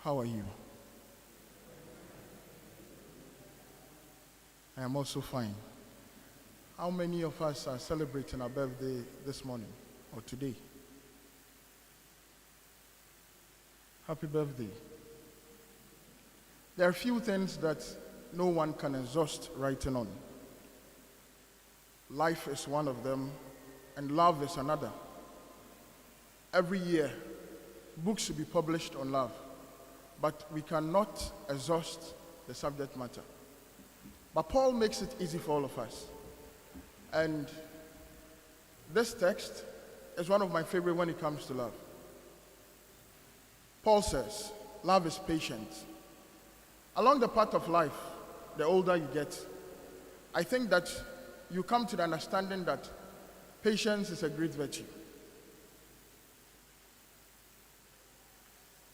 How are you? I am also fine. How many of us are celebrating our birthday this morning or today? Happy birthday. There are few things that no one can exhaust writing on. Life is one of them, and love is another. Every year, books should be published on love, but we cannot exhaust the subject matter. But Paul makes it easy for all of us. And this text is one of my favorite when it comes to love. Paul says, love is patient. Along the path of life, the older you get, I think that you come to the understanding that patience is a great virtue.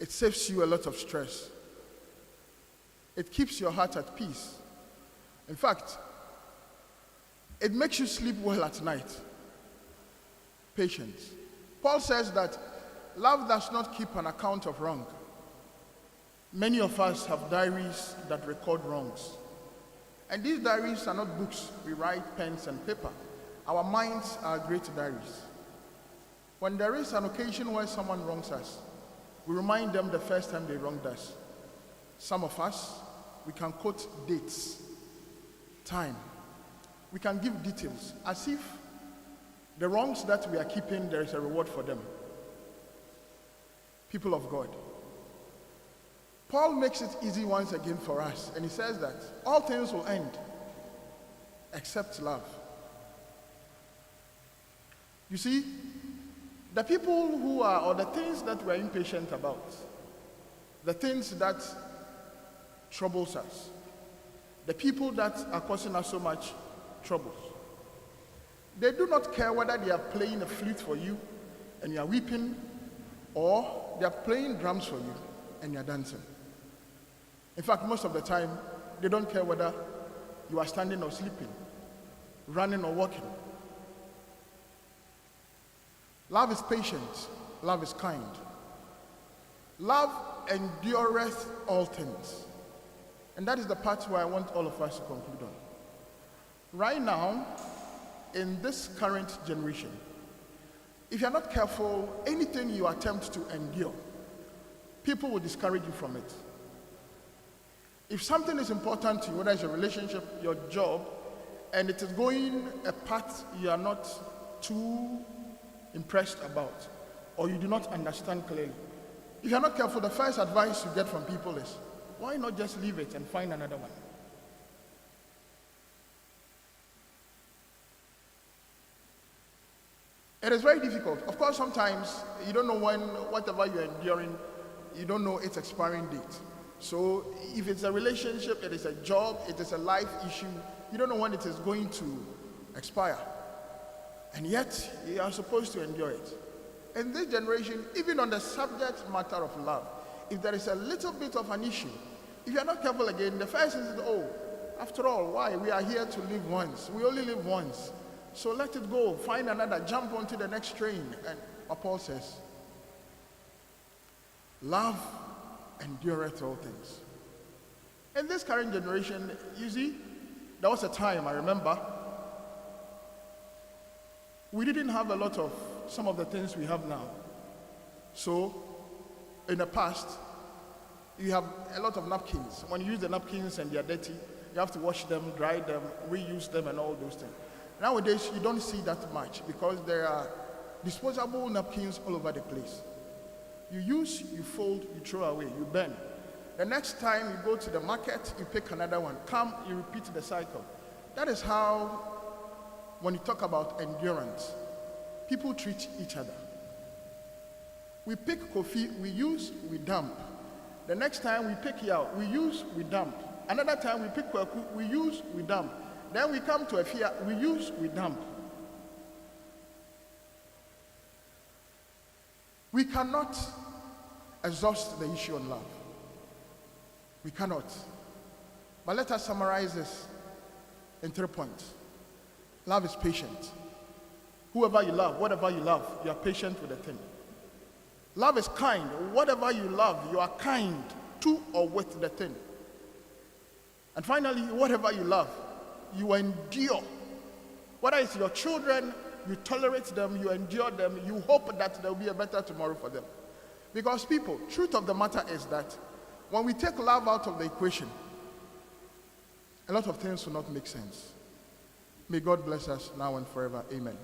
It saves you a lot of stress. It keeps your heart at peace. In fact, it makes you sleep well at night. Patience. Paul says that love does not keep an account of wrong. Many of us have diaries that record wrongs. And these diaries are not books we write, pens and paper. Our minds are great diaries. When there is an occasion where someone wrongs us, we remind them the first time they wronged us. Some of us, we can quote dates, time. We can give details as if the wrongs that we are keeping, there is a reward for them. People of God. Paul makes it easy once again for us, and he says that all things will end except love. You see, the people who are, or the things that we're impatient about, the things that troubles us, the people that are causing us so much troubles, they do not care whether they are playing a flute for you and you are weeping, or they are playing drums for you and you are dancing. In fact, most of the time, they don't care whether you are standing or sleeping, running or walking. Love is patient. Love is kind. Love endureth all things. And that is the part where I want all of us to conclude on. Right now, in this current generation, if you're not careful, anything you attempt to endure, people will discourage you from it. If something is important to you, whether it's a relationship, your job, and it is going a path you are not too impressed about, or you do not understand clearly, if you're not careful, the first advice you get from people is, why not just leave it and find another one? It is very difficult. Of course, sometimes you don't know when, whatever you're enduring, you don't know its expiring date. So if it's a relationship, it is a job, it is a life issue, you don't know when it is going to expire. And yet, you are supposed to endure it. In this generation, even on the subject matter of love, if there is a little bit of an issue, if you are not careful again, the first is, oh, after all, why? We are here to live once. We only live once. So let it go. Find another. Jump onto the next train. And what Paul says, love endureth all things. In this current generation, you see, there was a time, I remember, we didn't have a lot of some of the things we have now. So, in the past, you have a lot of napkins. When you use the napkins and they are dirty, you have to wash them, dry them, reuse them, and all those things. Nowadays, you don't see that much because there are disposable napkins all over the place. You use, you fold, you throw away, you burn. The next time you go to the market, you pick another one. Come, you repeat the cycle. That is how, when you talk about endurance, people treat each other. We pick coffee, we use, we dump. The next time we pick yaw, we use, we dump. Another time we pick kwaku, we use, we dump. Then we come to a fear, we use, we dump. We cannot exhaust the issue on love. We cannot. But let us summarize this in 3 points. Love is patient. Whoever you love, whatever you love, you are patient with the thing. Love is kind. Whatever you love, you are kind to or with the thing. And finally, whatever you love, you endure. Whether it's your children, you tolerate them, you endure them, you hope that there will be a better tomorrow for them. Because people, truth of the matter is that when we take love out of the equation, a lot of things will not make sense. May God bless us now and forever. Amen.